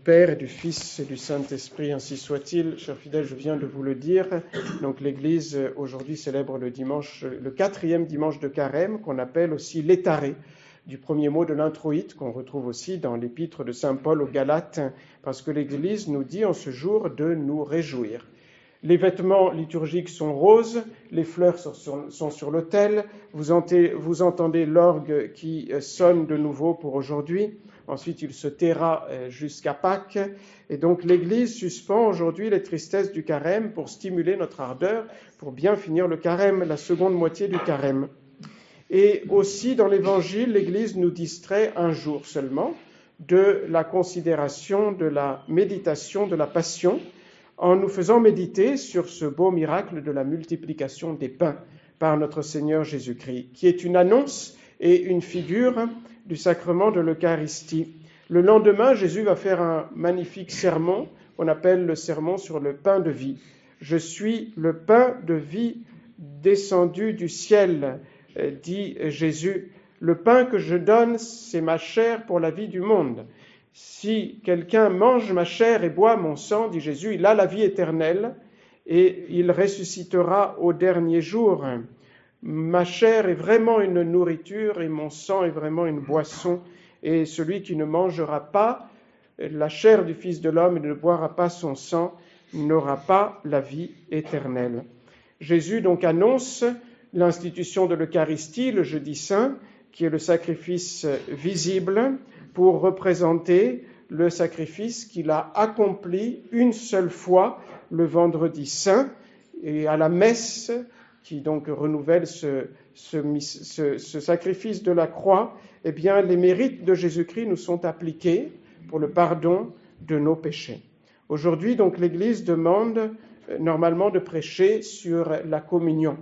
Père et du Fils et du Saint-Esprit, ainsi soit-il. Chers fidèles, je viens de vous le dire. Donc l'Église aujourd'hui célèbre le 4e dimanche de Carême, qu'on appelle aussi l'étaré, du premier mot de l'introïte, qu'on retrouve aussi dans l'épître de saint Paul aux Galates, parce que l'Église nous dit en ce jour de nous réjouir. Les vêtements liturgiques sont roses, les fleurs sont sur l'autel, vous entendez l'orgue qui sonne de nouveau pour aujourd'hui. Ensuite, il se taira jusqu'à Pâques. Et donc, l'Église suspend aujourd'hui les tristesses du carême pour stimuler notre ardeur, pour bien finir le carême, la seconde moitié du carême. Et aussi, dans l'Évangile, l'Église nous distrait un jour seulement de la considération, de la méditation, de la passion, en nous faisant méditer sur ce beau miracle de la multiplication des pains par notre Seigneur Jésus-Christ, qui est une annonce et une figure du sacrement de l'Eucharistie. Le lendemain, Jésus va faire un magnifique sermon, qu'on appelle le sermon sur le pain de vie. « Je suis le pain de vie descendu du ciel », dit Jésus. « Le pain que je donne, c'est ma chair pour la vie du monde. Si quelqu'un mange ma chair et boit mon sang, dit Jésus, il a la vie éternelle et il ressuscitera au dernier jour. Ma chair est vraiment une nourriture et mon sang est vraiment une boisson. Et celui qui ne mangera pas la chair du Fils de l'homme et ne boira pas son sang n'aura pas la vie éternelle. » Jésus donc annonce l'institution de l'Eucharistie, le jeudi saint, qui est le sacrifice visible, pour représenter le sacrifice qu'il a accompli une seule fois le vendredi saint, et à la messe, qui donc renouvelle ce sacrifice de la croix, eh bien, les mérites de Jésus-Christ nous sont appliqués pour le pardon de nos péchés. Aujourd'hui, donc, l'Église demande normalement de prêcher sur la communion,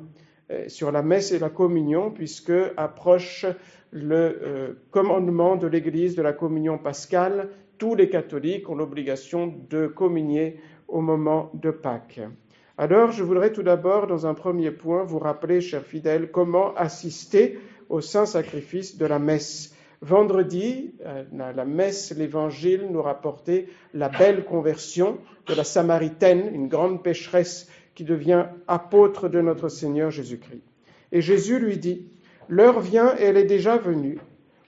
sur la messe et la communion, puisque approche le commandement de l'Église de la communion pascale. Tous les catholiques ont l'obligation de communier au moment de Pâques. Alors, je voudrais tout d'abord, dans un premier point, vous rappeler, chers fidèles, comment assister au saint sacrifice de la messe. Vendredi, à la messe, l'Évangile nous rapportait la belle conversion de la Samaritaine, une grande pécheresse qui devient apôtre de notre Seigneur Jésus-Christ. Et Jésus lui dit: « L'heure vient, et elle est déjà venue,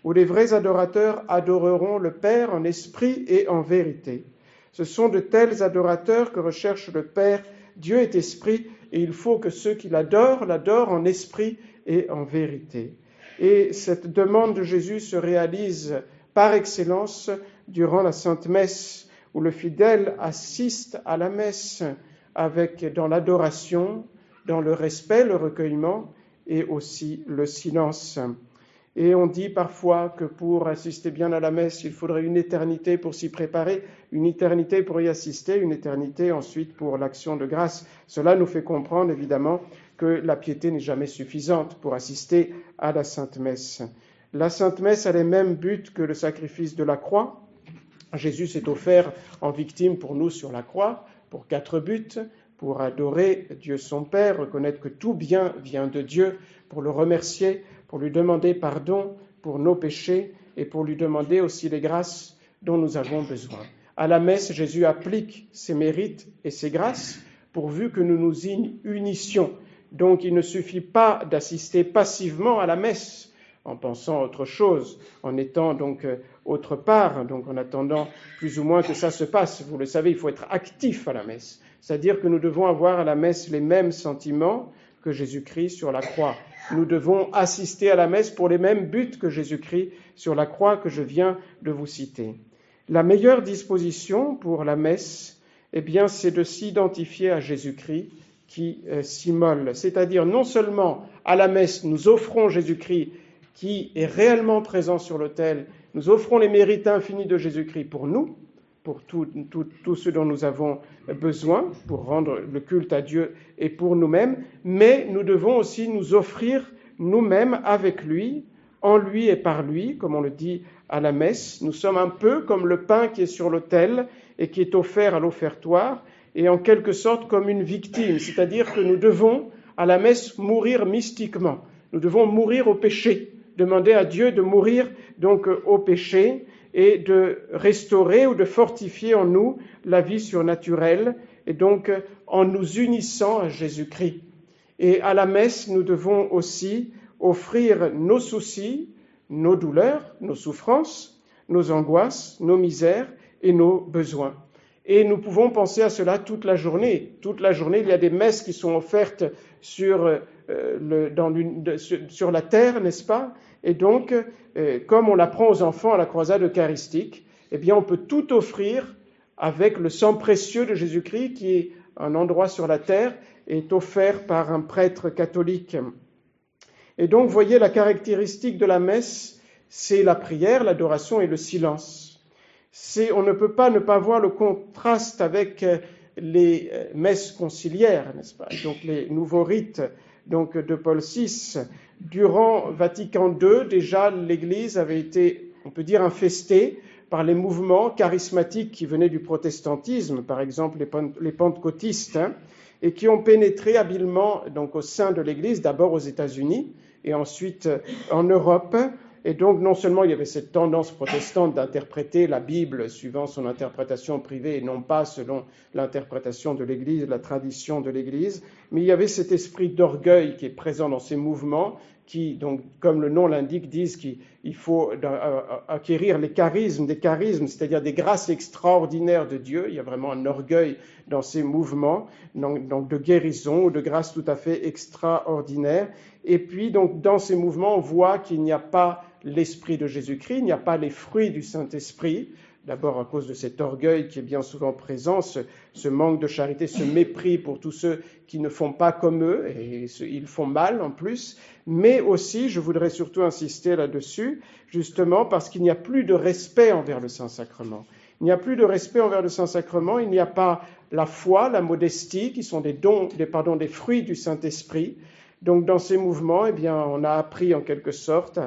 où les vrais adorateurs adoreront le Père en esprit et en vérité. Ce sont de tels adorateurs que recherche le Père. Dieu est esprit, et il faut que ceux qui l'adorent en esprit et en vérité. » Et cette demande de Jésus se réalise par excellence durant la Sainte Messe, où le fidèle assiste à la messe dans l'adoration, dans le respect, le recueillement et aussi le silence. Et on dit parfois que pour assister bien à la messe, il faudrait une éternité pour s'y préparer, une éternité pour y assister, une éternité ensuite pour l'action de grâce. Cela nous fait comprendre évidemment que la piété n'est jamais suffisante pour assister à la Sainte Messe. La Sainte Messe a les mêmes buts que le sacrifice de la croix. Jésus s'est offert en victime pour nous sur la croix, pour 4 buts, pour adorer Dieu son Père, reconnaître que tout bien vient de Dieu, pour le remercier, pour lui demander pardon pour nos péchés et pour lui demander aussi les grâces dont nous avons besoin. À la messe, Jésus applique ses mérites et ses grâces pourvu que nous nous y unissions. Donc il ne suffit pas d'assister passivement à la messe en pensant à autre chose, en étant donc autre part, donc en attendant plus ou moins que ça se passe. Vous le savez, il faut être actif à la messe, c'est-à-dire que nous devons avoir à la messe les mêmes sentiments que Jésus-Christ sur la croix. Nous devons assister à la messe pour les mêmes buts que Jésus-Christ sur la croix que je viens de vous citer. La meilleure disposition pour la messe, eh bien, c'est de s'identifier à Jésus-Christ qui s'immole. C'est-à-dire, non seulement à la messe, nous offrons Jésus-Christ qui est réellement présent sur l'autel, nous offrons les mérites infinis de Jésus-Christ pour nous, pour tout ce dont nous avons besoin, pour rendre le culte à Dieu et pour nous-mêmes, mais nous devons aussi nous offrir nous-mêmes avec lui, en lui et par lui, comme on le dit à la messe. Nous sommes un peu comme le pain qui est sur l'autel et qui est offert à l'offertoire, et en quelque sorte comme une victime, c'est-à-dire que nous devons, à la messe, mourir mystiquement. Nous devons mourir au péché, demander à Dieu de mourir donc au péché, et de restaurer ou de fortifier en nous la vie surnaturelle, et donc en nous unissant à Jésus-Christ. Et à la messe, nous devons aussi offrir nos soucis, nos douleurs, nos souffrances, nos angoisses, nos misères et nos besoins. Et nous pouvons penser à cela toute la journée. Toute la journée, il y a des messes qui sont offertes sur la terre, n'est-ce pas? Et donc, comme on l'apprend aux enfants à la croisade eucharistique, eh bien, on peut tout offrir avec le sang précieux de Jésus-Christ qui est un endroit sur la terre, est offert par un prêtre catholique. Et donc, vous voyez, la caractéristique de la messe, c'est la prière, l'adoration et le silence. On ne peut pas ne pas voir le contraste avec les messes conciliaires, n'est-ce pas? Donc, les nouveaux rites donc, de Paul VI. Durant Vatican II, déjà, l'Église avait été, on peut dire, infestée par les mouvements charismatiques qui venaient du protestantisme, par exemple les pentecôtistes, et qui ont pénétré habilement donc, au sein de l'Église, d'abord aux États-Unis et ensuite en Europe. Et donc, non seulement il y avait cette tendance protestante d'interpréter la Bible suivant son interprétation privée et non pas selon l'interprétation de l'Église, la tradition de l'Église, mais il y avait cet esprit d'orgueil qui est présent dans ces mouvements qui, donc, comme le nom l'indique, disent qu'il faut acquérir des charismes, c'est-à-dire des grâces extraordinaires de Dieu. Il y a vraiment un orgueil dans ces mouvements, donc de guérison ou de grâces tout à fait extraordinaires. Et puis, donc, dans ces mouvements, on voit qu'il n'y a pas l'Esprit de Jésus-Christ, il n'y a pas les fruits du Saint-Esprit, d'abord à cause de cet orgueil qui est bien souvent présent, ce manque de charité, ce mépris pour tous ceux qui ne font pas comme eux, et ils font mal en plus, mais aussi, je voudrais surtout insister là-dessus, justement parce qu'il n'y a plus de respect envers le Saint-Sacrement. Il n'y a plus de respect envers le Saint-Sacrement, il n'y a pas la foi, la modestie, qui sont des fruits du Saint-Esprit. Donc dans ces mouvements, eh bien, on a appris en quelque sorte,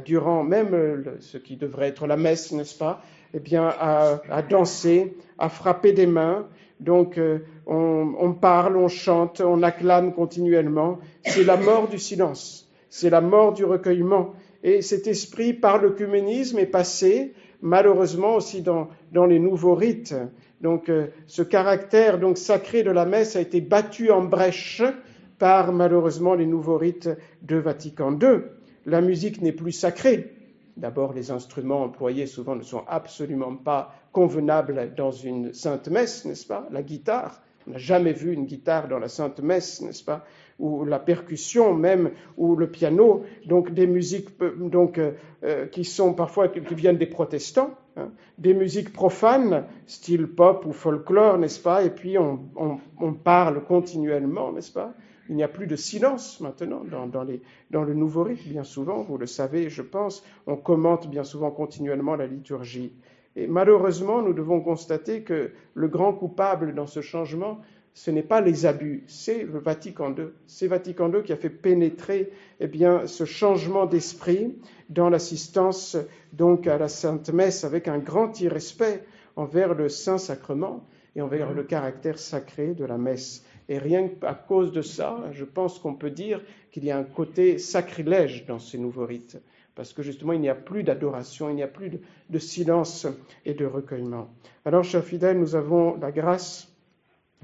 durant même ce qui devrait être la messe, n'est-ce pas, eh bien, à danser, à frapper des mains. Donc on parle, on chante, on acclame continuellement. C'est la mort du silence, c'est la mort du recueillement. Et cet esprit, par l'œcuménisme, est passé, malheureusement aussi dans les nouveaux rites. Donc ce caractère donc sacré de la messe a été battu en brèche par malheureusement les nouveaux rites de Vatican II. La musique n'est plus sacrée. D'abord, les instruments employés souvent ne sont absolument pas convenables dans une sainte messe, n'est-ce pas? La guitare, on n'a jamais vu une guitare dans la sainte messe, n'est-ce pas? Ou la percussion même, ou le piano, donc des musiques qui sont parfois qui viennent des protestants, des musiques profanes, style pop ou folklore, n'est-ce pas? Et puis on parle continuellement, n'est-ce pas? Il n'y a plus de silence maintenant dans le nouveau rite, bien souvent, vous le savez, je pense, on commente bien souvent continuellement la liturgie. Et malheureusement, nous devons constater que le grand coupable dans ce changement, ce n'est pas les abus, c'est le Vatican II. C'est Vatican II qui a fait pénétrer ce changement d'esprit dans l'assistance donc à la Sainte Messe avec un grand irrespect envers le Saint-Sacrement et envers le caractère sacré de la messe. Et rien qu'à cause de ça, je pense qu'on peut dire qu'il y a un côté sacrilège dans ces nouveaux rites, parce que justement, il n'y a plus d'adoration, il n'y a plus de silence et de recueillement. Alors, chers fidèles, nous avons la grâce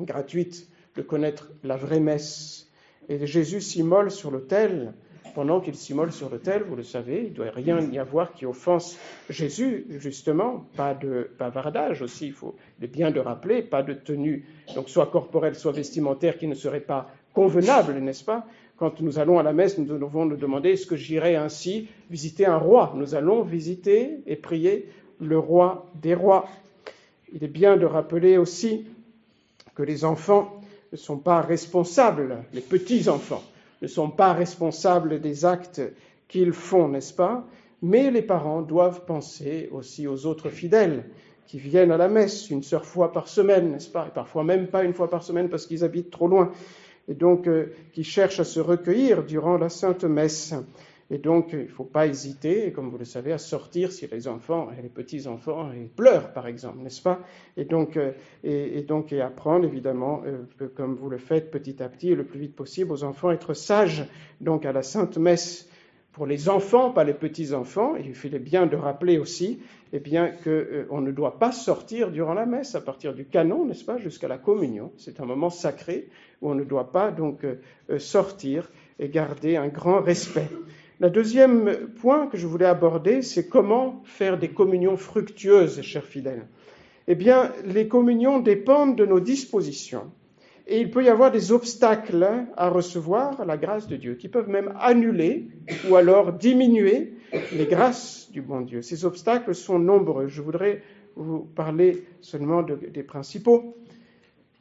gratuite de connaître la vraie messe. Et Jésus s'immole sur l'autel. Pendant qu'il s'immole sur l'autel, vous le savez, il ne doit rien y avoir qui offense Jésus, justement, pas de bavardage aussi, il est bien de rappeler, pas de tenue, donc soit corporelle, soit vestimentaire, qui ne serait pas convenable, n'est-ce pas? Quand nous allons à la messe, nous devons nous demander, est-ce que j'irai ainsi visiter un roi? Nous allons visiter et prier le roi des rois. Il est bien de rappeler aussi que les enfants ne sont pas responsables, les petits-enfants, ne sont pas responsables des actes qu'ils font, n'est-ce pas? Mais les parents doivent penser aussi aux autres fidèles qui viennent à la messe une seule fois par semaine, n'est-ce pas? Et parfois même pas une fois par semaine parce qu'ils habitent trop loin. Et donc, qui cherchent à se recueillir durant la Sainte Messe. Et donc, il ne faut pas hésiter, comme vous le savez, à sortir si les enfants et les petits-enfants pleurent, par exemple, n'est-ce pas? Et donc, et apprendre, évidemment, comme vous le faites petit à petit et le plus vite possible aux enfants, être sages, donc à la Sainte Messe. pour les enfants, pas les petits-enfants, il fallait bien de rappeler aussi qu'on ne doit pas sortir durant la messe, à partir du canon, n'est-ce pas, jusqu'à la communion. C'est un moment sacré où on ne doit pas donc sortir et garder un grand respect. Le deuxième point que je voulais aborder, c'est comment faire des communions fructueuses, chers fidèles. Eh bien, les communions dépendent de nos dispositions. Et il peut y avoir des obstacles à recevoir la grâce de Dieu, qui peuvent même annuler ou alors diminuer les grâces du bon Dieu. Ces obstacles sont nombreux. Je voudrais vous parler seulement des principaux.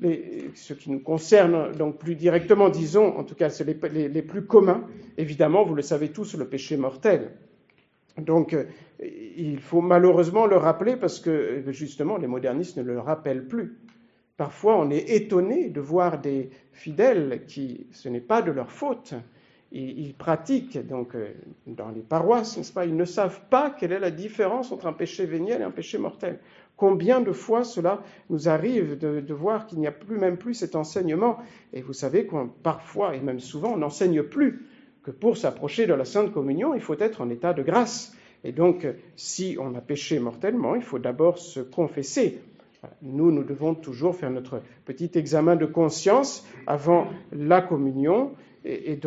Ce qui nous concerne donc plus directement, disons, en tout cas c'est les plus communs. Évidemment, vous le savez tous, le péché mortel. Donc, il faut malheureusement le rappeler parce que, justement, les modernistes ne le rappellent plus. Parfois, on est étonné de voir des fidèles qui, ce n'est pas de leur faute, ils pratiquent donc dans les paroisses, n'est-ce pas, ils ne savent pas quelle est la différence entre un péché véniel et un péché mortel. Combien de fois cela nous arrive de voir qu'il n'y a même plus cet enseignement. Et vous savez qu'on parfois, et même souvent, on n'enseigne plus que pour s'approcher de la Sainte Communion, il faut être en état de grâce. Et donc, si on a péché mortellement, il faut d'abord se confesser. Nous devons toujours faire notre petit examen de conscience avant la communion. Et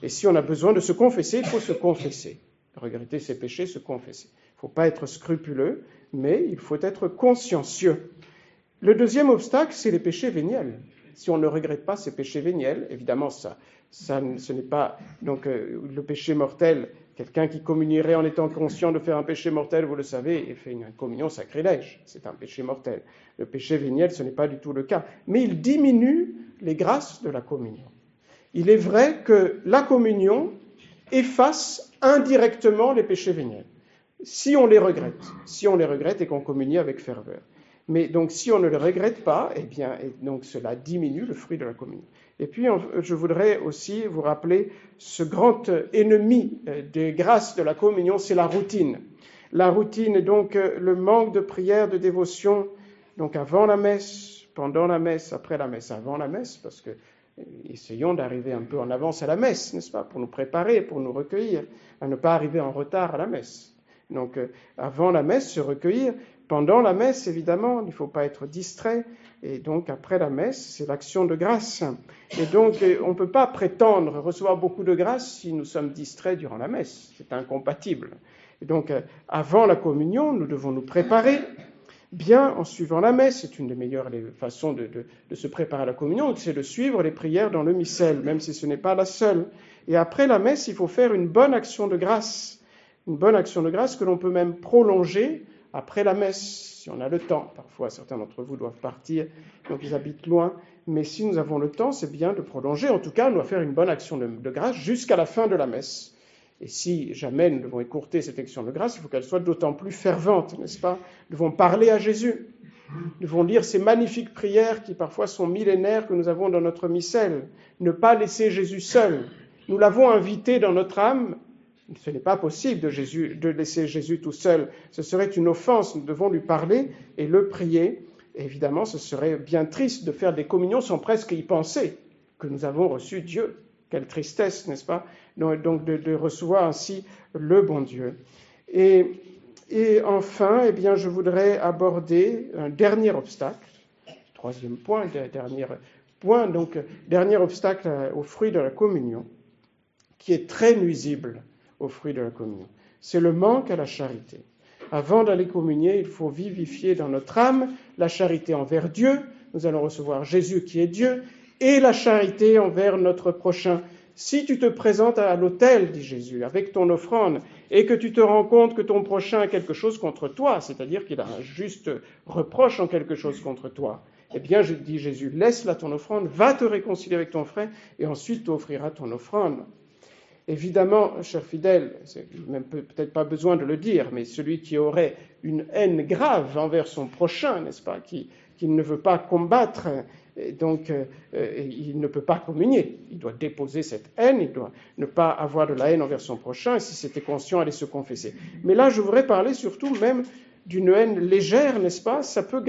si on a besoin de se confesser, il faut se confesser. Regretter ses péchés, se confesser. Il ne faut pas être scrupuleux, mais il faut être consciencieux. Le deuxième obstacle, c'est les péchés véniels. Si on ne regrette pas ces péchés véniels, évidemment, ce n'est pas donc le péché mortel. Quelqu'un qui communierait en étant conscient de faire un péché mortel, vous le savez, et fait une communion sacrilège. C'est un péché mortel. Le péché véniel, ce n'est pas du tout le cas. Mais il diminue les grâces de la communion. Il est vrai que la communion efface indirectement les péchés véniels. Si on les regrette et qu'on communie avec ferveur. Mais donc, si on ne le regrette pas, donc cela diminue le fruit de la communion. Et puis, je voudrais aussi vous rappeler ce grand ennemi des grâces de la communion, c'est la routine. La routine est donc le manque de prière, de dévotion, donc avant la messe, pendant la messe, après la messe, avant la messe, parce que essayons d'arriver un peu en avance à la messe, n'est-ce pas, pour nous préparer, pour nous recueillir, à ne pas arriver en retard à la messe. Donc, avant la messe, se recueillir. Pendant la messe, évidemment, il ne faut pas être distrait. Et donc, après la messe, c'est l'action de grâce. Et donc, on ne peut pas prétendre recevoir beaucoup de grâce si nous sommes distraits durant la messe. C'est incompatible. Et donc, avant la communion, nous devons nous préparer bien en suivant la messe. C'est une des meilleures façons de se préparer à la communion, c'est de suivre les prières dans le missel, même si ce n'est pas la seule. Et après la messe, il faut faire une bonne action de grâce. Une bonne action de grâce que l'on peut même prolonger après la messe, si on a le temps. Parfois, certains d'entre vous doivent partir, donc ils habitent loin. Mais si nous avons le temps, c'est bien de prolonger. En tout cas, on doit faire une bonne action de grâce jusqu'à la fin de la messe. Et si jamais nous devons écourter cette action de grâce, il faut qu'elle soit d'autant plus fervente, n'est-ce pas ? Nous devons parler à Jésus. Nous devons lire ces magnifiques prières qui parfois sont millénaires que nous avons dans notre missel. Ne pas laisser Jésus seul. Nous l'avons invité dans notre âme. Ce n'est pas possible de laisser Jésus tout seul. Ce serait une offense. Nous devons lui parler et le prier. Et évidemment, ce serait bien triste de faire des communions sans presque y penser que nous avons reçu Dieu. Quelle tristesse, n'est-ce pas ? Donc de recevoir ainsi le bon Dieu. Et enfin, je voudrais aborder un dernier obstacle. Troisième point, dernier obstacle au fruit de la communion, qui est très nuisible au fruit de la communion. C'est le manque à la charité. Avant d'aller communier, il faut vivifier dans notre âme la charité envers Dieu. Nous allons recevoir Jésus qui est Dieu et la charité envers notre prochain. Si tu te présentes à l'autel, dit Jésus, avec ton offrande, et que tu te rends compte que ton prochain a quelque chose contre toi, c'est-à-dire qu'il a un juste reproche en quelque chose contre toi, dit Jésus, laisse là ton offrande, va te réconcilier avec ton frère, et ensuite tu offriras ton offrande. Évidemment, chers fidèles, c'est même peut-être pas besoin de le dire, mais celui qui aurait une haine grave envers son prochain, n'est-ce pas, qu'il ne veut pas combattre, donc il ne peut pas communier. Il doit déposer cette haine, il doit ne pas avoir de la haine envers son prochain, et si c'était conscient, aller se confesser. Mais là, je voudrais parler surtout même d'une haine légère, n'est-ce pas ? Ça peut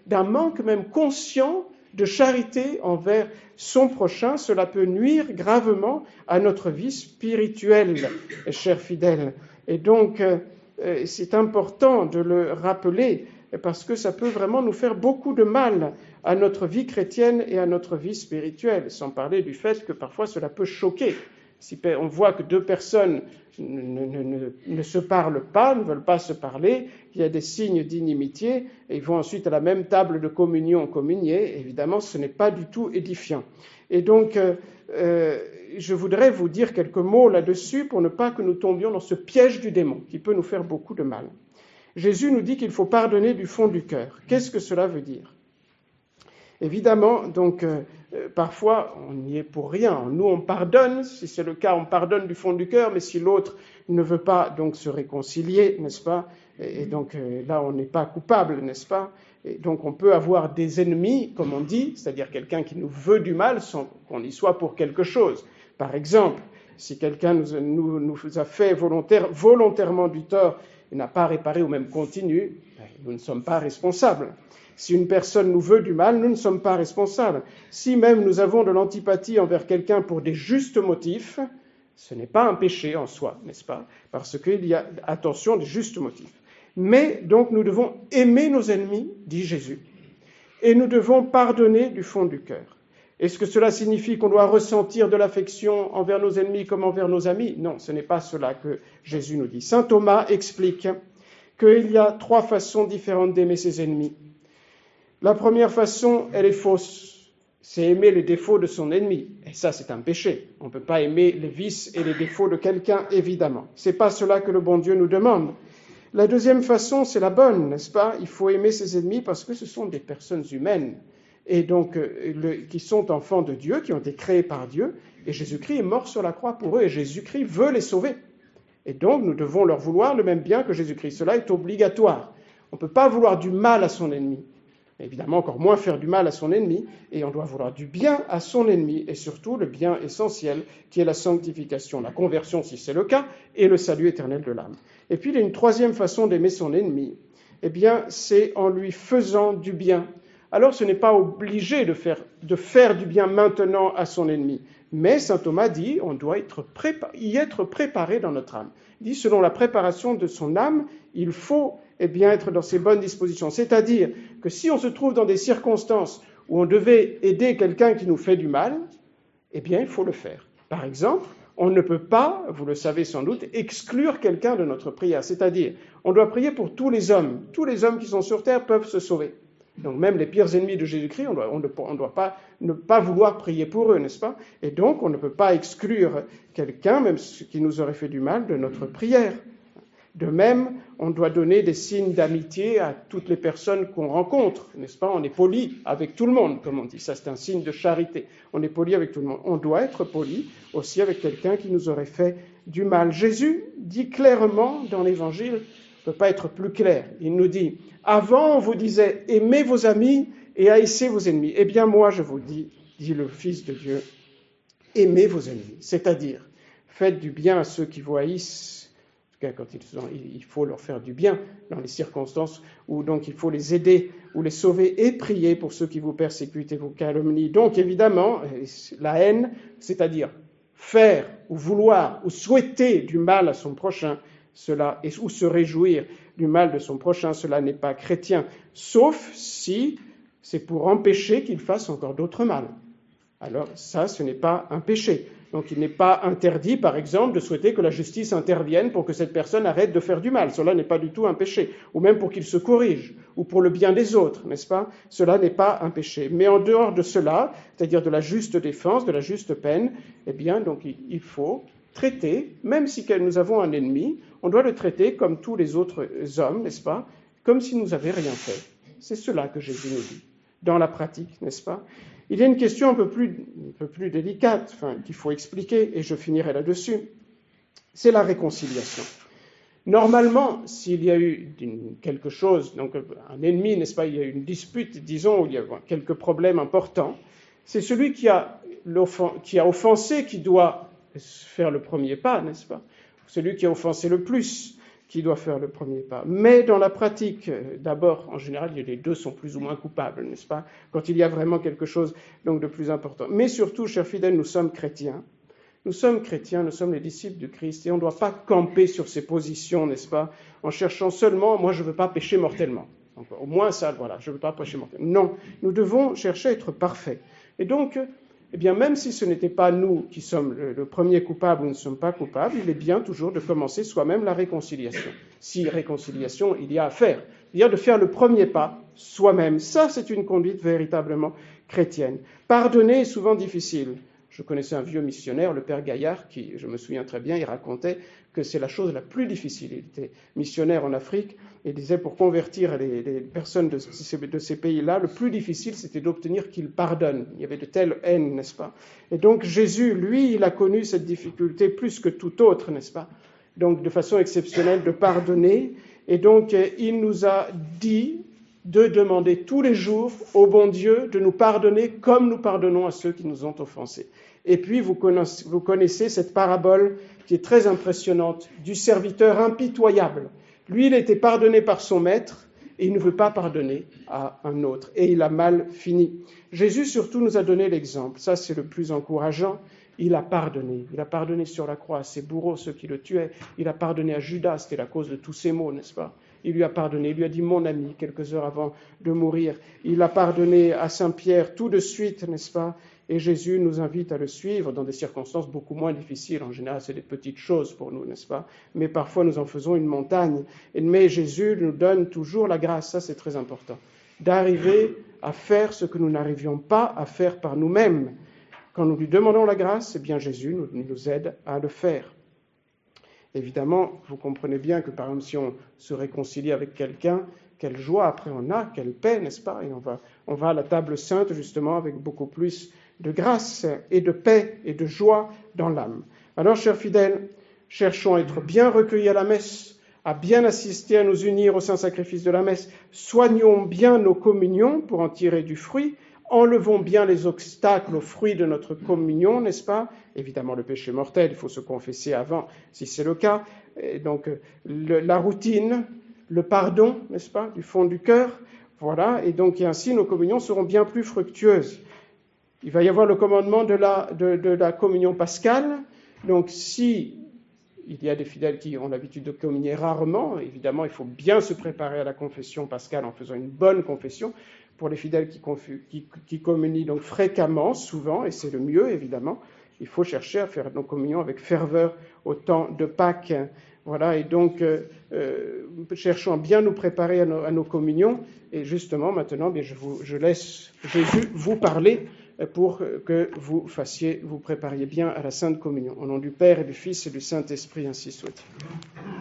d'un manque même conscient de charité envers son prochain, cela peut nuire gravement à notre vie spirituelle, chers fidèles. Et donc, c'est important de le rappeler, parce que ça peut vraiment nous faire beaucoup de mal à notre vie chrétienne et à notre vie spirituelle, sans parler du fait que parfois cela peut choquer. Si on voit que deux personnes ne se parlent pas, ne veulent pas se parler, il y a des signes d'inimitié, et ils vont ensuite à la même table de communion communier, évidemment ce n'est pas du tout édifiant. Et donc, je voudrais vous dire quelques mots là-dessus pour ne pas que nous tombions dans ce piège du démon qui peut nous faire beaucoup de mal. Jésus nous dit qu'il faut pardonner du fond du cœur. Qu'est-ce que cela veut dire ? Évidemment, donc, parfois, on n'y est pour rien. Nous, on pardonne, si c'est le cas, on pardonne du fond du cœur, mais si l'autre ne veut pas donc se réconcilier, n'est-ce pas ? Et donc là, on n'est pas coupable, n'est-ce pas ? Et donc on peut avoir des ennemis, comme on dit, c'est-à-dire quelqu'un qui nous veut du mal sans qu'on y soit pour quelque chose. Par exemple, si quelqu'un nous a fait volontairement du tort et n'a pas réparé ou même continue, nous ne sommes pas responsables. Si une personne nous veut du mal, nous ne sommes pas responsables. Si même nous avons de l'antipathie envers quelqu'un pour des justes motifs, ce n'est pas un péché en soi, n'est-ce pas ? Parce qu'il y a, attention, des justes motifs. Mais donc nous devons aimer nos ennemis, dit Jésus, et nous devons pardonner du fond du cœur. Est-ce que cela signifie qu'on doit ressentir de l'affection envers nos ennemis comme envers nos amis ? Non, ce n'est pas cela que Jésus nous dit. Saint Thomas explique qu'il y a 3 façons différentes d'aimer ses ennemis. La première façon, elle est fausse. C'est aimer les défauts de son ennemi. Et ça, c'est un péché. On ne peut pas aimer les vices et les défauts de quelqu'un, évidemment. Ce n'est pas cela que le bon Dieu nous demande. La deuxième façon, c'est la bonne, n'est-ce pas ? Il faut aimer ses ennemis parce que ce sont des personnes humaines. Et donc, qui sont enfants de Dieu, qui ont été créés par Dieu. Et Jésus-Christ est mort sur la croix pour eux. Et Jésus-Christ veut les sauver. Et donc, nous devons leur vouloir le même bien que Jésus-Christ. Cela est obligatoire. On ne peut pas vouloir du mal à son ennemi. Évidemment, encore moins faire du mal à son ennemi, et on doit vouloir du bien à son ennemi, et surtout le bien essentiel, qui est la sanctification, la conversion, si c'est le cas, et le salut éternel de l'âme. Et puis, il y a une troisième façon d'aimer son ennemi, eh bien, c'est en lui faisant du bien. Alors, ce n'est pas obligé de faire du bien maintenant à son ennemi, mais saint Thomas dit, on doit y être préparé dans notre âme. Il dit, selon la préparation de son âme, il faut être dans ses bonnes dispositions. C'est-à-dire que si on se trouve dans des circonstances où on devait aider quelqu'un qui nous fait du mal, eh bien, il faut le faire. Par exemple, on ne peut pas, vous le savez sans doute, exclure quelqu'un de notre prière. C'est-à-dire, on doit prier pour tous les hommes. Tous les hommes qui sont sur terre peuvent se sauver. Donc même les pires ennemis de Jésus-Christ, on ne doit pas ne pas vouloir prier pour eux, n'est-ce pas ? Et donc, on ne peut pas exclure quelqu'un, même ce qui nous aurait fait du mal, de notre prière. De même, on doit donner des signes d'amitié à toutes les personnes qu'on rencontre, n'est-ce pas ? On est poli avec tout le monde, comme on dit. Ça, c'est un signe de charité. On est poli avec tout le monde. On doit être poli aussi avec quelqu'un qui nous aurait fait du mal. Jésus dit clairement dans l'Évangile, ne peut pas être plus clair. Il nous dit, avant on vous disait, aimez vos amis et haïssez vos ennemis. Eh bien moi je vous dis, dit le Fils de Dieu, aimez vos ennemis. C'est-à-dire, faites du bien à ceux qui vous haïssent. En tout cas, quand il faut leur faire du bien dans les circonstances où donc il faut les aider ou les sauver et prier pour ceux qui vous persécutent et vous calomnient. Donc évidemment, la haine, c'est-à-dire faire ou vouloir ou souhaiter du mal à son prochain, ou se réjouir du mal de son prochain, cela n'est pas chrétien, sauf si c'est pour empêcher qu'il fasse encore d'autres mal. Alors ça, ce n'est pas un péché. Donc il n'est pas interdit, par exemple, de souhaiter que la justice intervienne pour que cette personne arrête de faire du mal. Cela n'est pas du tout un péché. Ou même pour qu'il se corrige, ou pour le bien des autres, n'est-ce pas ? Cela n'est pas un péché. Mais en dehors de cela, c'est-à-dire de la juste défense, de la juste peine, eh bien, donc il faut traiter, même si nous avons un ennemi, on doit le traiter comme tous les autres hommes, n'est-ce pas ? Comme s'il nous avait rien fait. C'est cela que Jésus nous dit, dans la pratique, n'est-ce pas ? Il y a une question un peu plus délicate, qu'il faut expliquer, et je finirai là-dessus. C'est la réconciliation. Normalement, s'il y a eu quelque chose, donc un ennemi, n'est-ce pas, il y a eu une dispute, disons, où il y a quelques problèmes importants, c'est celui qui a offensé qui doit faire le premier pas, n'est-ce pas ? Celui qui a offensé le plus, qui doit faire le premier pas. Mais dans la pratique, d'abord, en général, les deux sont plus ou moins coupables, n'est-ce pas, quand il y a vraiment quelque chose donc, de plus important. Mais surtout, chers fidèles, nous sommes chrétiens. Nous sommes chrétiens, nous sommes les disciples du Christ, et on ne doit pas camper sur ces positions, n'est-ce pas, en cherchant seulement, moi je ne veux pas pécher mortellement. Donc, au moins ça, voilà, je ne veux pas pécher mortellement. Non, nous devons chercher à être parfaits. Et donc, eh bien, même si ce n'était pas nous qui sommes le premier coupable ou ne sommes pas coupables, il est bien toujours de commencer soi-même la réconciliation. Si réconciliation il y a à faire, c'est-à-dire de faire le premier pas soi-même. Ça, c'est une conduite véritablement chrétienne. Pardonner est souvent difficile. Je connaissais un vieux missionnaire, le père Gaillard, qui, je me souviens très bien, il racontait que c'est la chose la plus difficile. Il était missionnaire en Afrique et disait pour convertir les personnes de ces pays-là, le plus difficile, c'était d'obtenir qu'ils pardonnent. Il y avait de telles haines, n'est-ce pas? Et donc Jésus, lui, il a connu cette difficulté plus que tout autre, n'est-ce pas? Donc de façon exceptionnelle de pardonner. Et donc il nous a dit de demander tous les jours au bon Dieu de nous pardonner comme nous pardonnons à ceux qui nous ont offensés. Et puis vous connaissez cette parabole qui est très impressionnante du serviteur impitoyable. Lui, il a été pardonné par son maître et il ne veut pas pardonner à un autre. Et il a mal fini. Jésus surtout nous a donné l'exemple. Ça, c'est le plus encourageant. Il a pardonné. Il a pardonné sur la croix à ses bourreaux, ceux qui le tuaient. Il a pardonné à Judas, c'était la cause de tous ces maux, n'est-ce pas? Il lui a pardonné, il lui a dit « mon ami » quelques heures avant de mourir. Il a pardonné à Saint-Pierre tout de suite, n'est-ce pas? Et Jésus nous invite à le suivre dans des circonstances beaucoup moins difficiles. En général, c'est des petites choses pour nous, n'est-ce pas? Mais parfois, nous en faisons une montagne. Mais Jésus nous donne toujours la grâce, ça c'est très important, d'arriver à faire ce que nous n'arrivions pas à faire par nous-mêmes. Quand nous lui demandons la grâce, eh bien Jésus nous aide à le faire. Évidemment, vous comprenez bien que, par exemple, si on se réconcilie avec quelqu'un, quelle joie après on a, quelle paix, n'est-ce pas? Et on va à la table sainte, justement, avec beaucoup plus de grâce et de paix et de joie dans l'âme. Alors, chers fidèles, cherchons à être bien recueillis à la messe, à bien assister, à nous unir au saint sacrifice de la messe. Soignons bien nos communions pour en tirer du fruit. Enlevons bien les obstacles aux fruits de notre communion, n'est-ce pas? Évidemment, le péché mortel, il faut se confesser avant, si c'est le cas. Et donc, la routine, le pardon, n'est-ce pas, du fond du cœur. Voilà, et donc, et ainsi, nos communions seront bien plus fructueuses. Il va y avoir le commandement de la communion pascale. Donc, si il y a des fidèles qui ont l'habitude de communier rarement, évidemment, il faut bien se préparer à la confession pascale en faisant une bonne confession. Pour les fidèles qui communient donc fréquemment, souvent, et c'est le mieux évidemment, il faut chercher à faire nos communions avec ferveur au temps de Pâques. Voilà, et donc cherchons à bien nous préparer à nos communions. Et justement, maintenant, je laisse Jésus vous parler pour que vous prépariez bien à la Sainte Communion. Au nom du Père et du Fils et du Saint-Esprit, ainsi soit-il.